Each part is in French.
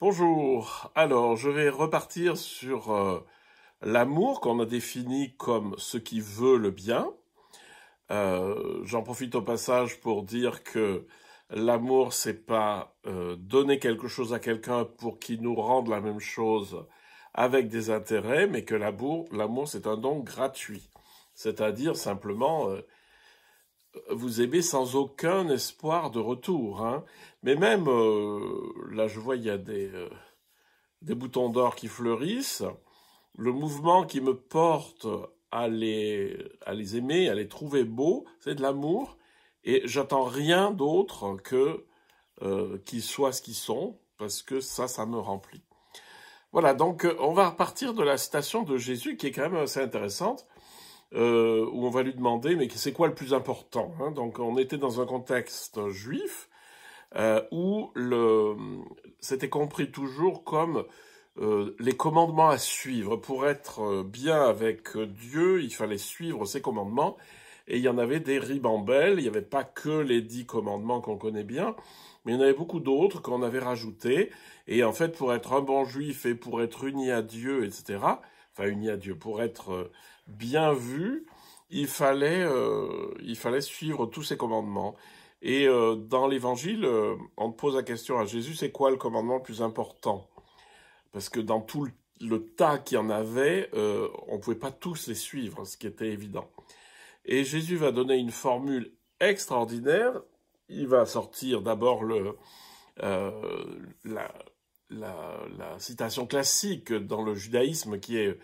Bonjour, alors je vais repartir sur l'amour qu'on a défini comme ce qui veut le bien. J'en profite au passage pour dire que l'amour, c'est pas donner quelque chose à quelqu'un pour qu'il nous rende la même chose avec des intérêts, mais que l'amour c'est un don gratuit. C'est-à-dire simplement vous aimez sans aucun espoir de retour, hein. Mais même, là je vois il y a des boutons d'or qui fleurissent. Le mouvement qui me porte à les aimer, à les trouver beaux, c'est de l'amour. Et j'attends rien d'autre que qu'ils soient ce qu'ils sont, parce que ça me remplit. Voilà, donc on va repartir de la citation de Jésus qui est quand même assez intéressante, où on va lui demander, mais c'est quoi le plus important, hein? Donc on était dans un contexte juif, où c'était compris toujours comme les commandements à suivre. Pour être bien avec Dieu, il fallait suivre ses commandements, et il y en avait des ribambelles. Il n'y avait pas que les 10 commandements qu'on connaît bien, mais il y en avait beaucoup d'autres qu'on avait rajoutés. Et en fait, pour être un bon juif et pour être uni à Dieu, etc., enfin uni à Dieu, pour être bien vu, il fallait suivre tous ces commandements. Et dans l'Évangile, on pose la question à Jésus, c'est quoi le commandement le plus important? Parce que dans tout le tas qu'il y en avait, on ne pouvait pas tous les suivre, ce qui était évident. Et Jésus va donner une formule extraordinaire. Il va sortir d'abord la, la citation classique dans le judaïsme qui est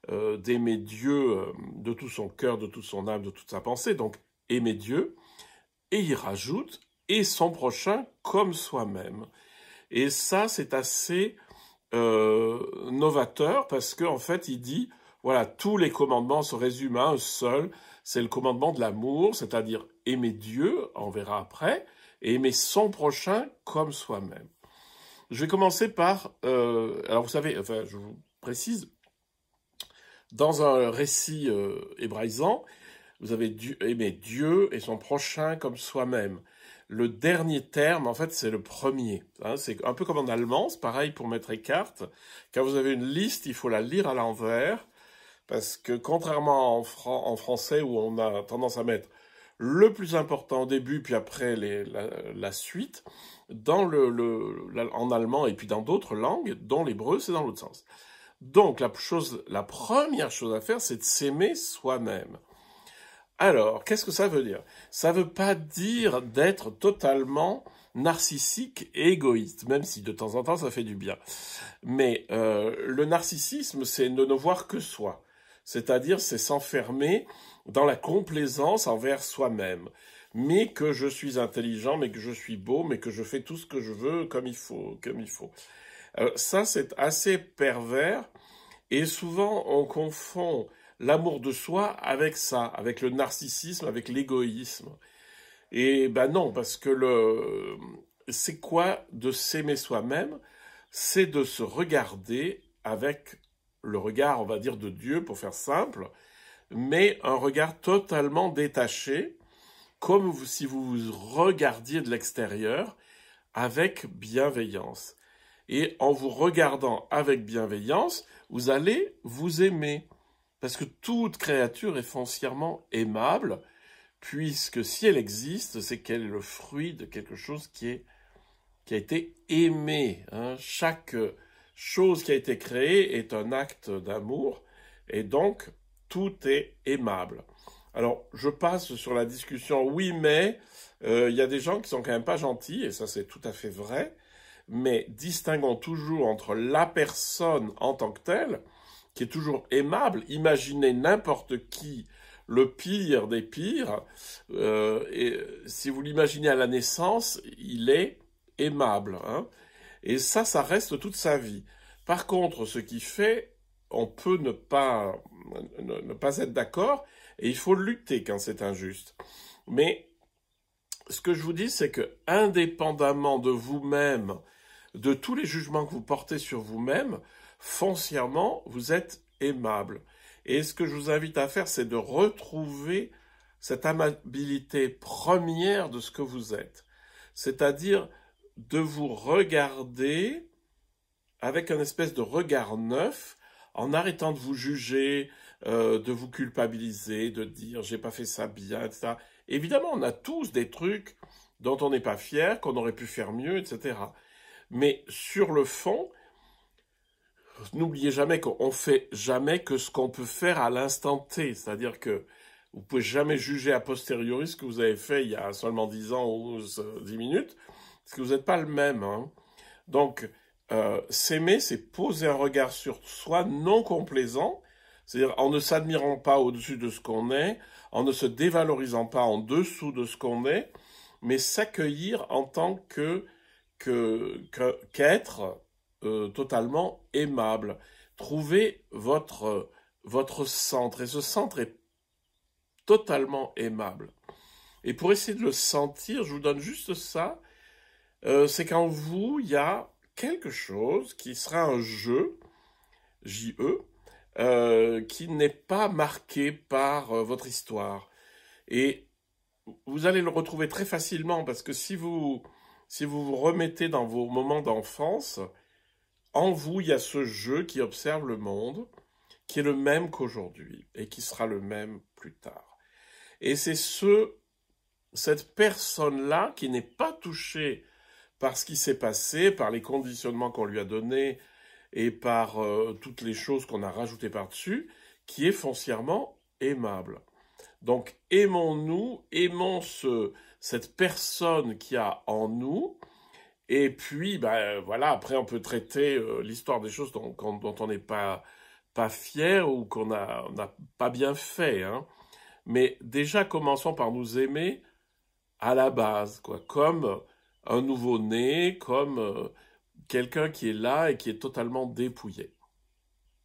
d'aimer Dieu de tout son cœur, de toute son âme, de toute sa pensée, donc aimer Dieu. Et il rajoute « et son prochain comme soi-même ». Et ça, c'est assez novateur parce qu'en fait, il dit, voilà, tous les commandements se résument à un seul, c'est le commandement de l'amour, c'est-à-dire aimer Dieu, on verra après, et aimer son prochain comme soi-même. Je vais commencer par, alors vous savez, enfin, je vous précise, dans un récit hébraïsant, vous avez aimer Dieu et son prochain comme soi-même. Le dernier terme, en fait, c'est le premier. Hein, c'est un peu comme en allemand, c'est pareil pour mettre écarte. Quand vous avez une liste, il faut la lire à l'envers, parce que contrairement en français où on a tendance à mettre le plus important au début, puis après la suite, en allemand et puis dans d'autres langues, dont l'hébreu, c'est dans l'autre sens. Donc la première chose à faire, c'est de s'aimer soi-même. Alors, qu'est-ce que ça veut dire? Ça veut pas dire d'être totalement narcissique et égoïste, même si de temps en temps ça fait du bien. Mais le narcissisme, c'est de ne voir que soi. C'est-à-dire, c'est s'enfermer dans la complaisance envers soi-même. Mais que je suis intelligent, mais que je suis beau, mais que je fais tout ce que je veux comme il faut, comme il faut. Ça, c'est assez pervers. Et souvent, on confond l'amour de soi avec ça, avec le narcissisme, avec l'égoïsme. Et ben non, parce que c'est quoi de s'aimer soi-même? C'est de se regarder avec le regard, on va dire, de Dieu, pour faire simple, mais un regard totalement détaché, comme si vous vous regardiez de l'extérieur avec bienveillance. Et en vous regardant avec bienveillance, vous allez vous aimer. Parce que toute créature est foncièrement aimable, puisque si elle existe, c'est qu'elle est le fruit de quelque chose qui a été aimé, hein. Chaque chose qui a été créée est un acte d'amour, et donc tout est aimable. Alors, je passe sur la discussion, oui, mais il y a des gens qui sont quand même pas gentils, et ça c'est tout à fait vrai, mais distinguons toujours entre la personne en tant que telle, qui est toujours aimable. Imaginez n'importe qui, le pire des pires, et si vous l'imaginez à la naissance, il est aimable, hein. Et ça reste toute sa vie. Par contre, ce qui fait, on peut ne pas être d'accord, et il faut lutter quand c'est injuste. Mais ce que je vous dis, c'est que indépendamment de vous-même, de tous les jugements que vous portez sur vous-même, foncièrement, vous êtes aimable. Et ce que je vous invite à faire, c'est de retrouver cette amabilité première de ce que vous êtes. C'est-à-dire de vous regarder avec un espèce de regard neuf, en arrêtant de vous juger, de vous culpabiliser, de dire j'ai pas fait ça bien, etc. Évidemment, on a tous des trucs dont on n'est pas fier, qu'on aurait pu faire mieux, etc. Mais sur le fond, n'oubliez jamais qu'on fait jamais que ce qu'on peut faire à l'instant T. C'est-à-dire que vous pouvez jamais juger a posteriori ce que vous avez fait il y a seulement 10 ans ou 10 minutes, parce que vous n'êtes pas le même, hein. Donc, s'aimer, c'est poser un regard sur soi non complaisant, c'est-à-dire en ne s'admirant pas au-dessus de ce qu'on est, en ne se dévalorisant pas en dessous de ce qu'on est, mais s'accueillir en tant qu'être totalement aimable. Trouvez votre centre, et ce centre est totalement aimable. Et pour essayer de le sentir, je vous donne juste ça, c'est qu'en vous, il y a quelque chose qui sera un jeu, J-E, qui n'est pas marqué par votre histoire. Et vous allez le retrouver très facilement, parce que si vous vous remettez dans vos moments d'enfance, en vous, il y a ce jeu qui observe le monde, qui est le même qu'aujourd'hui, et qui sera le même plus tard. Et c'est cette personne-là qui n'est pas touchée par ce qui s'est passé, par les conditionnements qu'on lui a donnés et par toutes les choses qu'on a rajoutées par-dessus, qui est foncièrement aimable. Donc aimons-nous, aimons cette personne qui a en nous, et puis ben, voilà, après on peut traiter l'histoire des choses dont on n'est pas fier ou qu'on n'a pas bien fait, hein. Mais déjà commençons par nous aimer à la base, quoi, comme un nouveau-né, comme quelqu'un qui est là et qui est totalement dépouillé.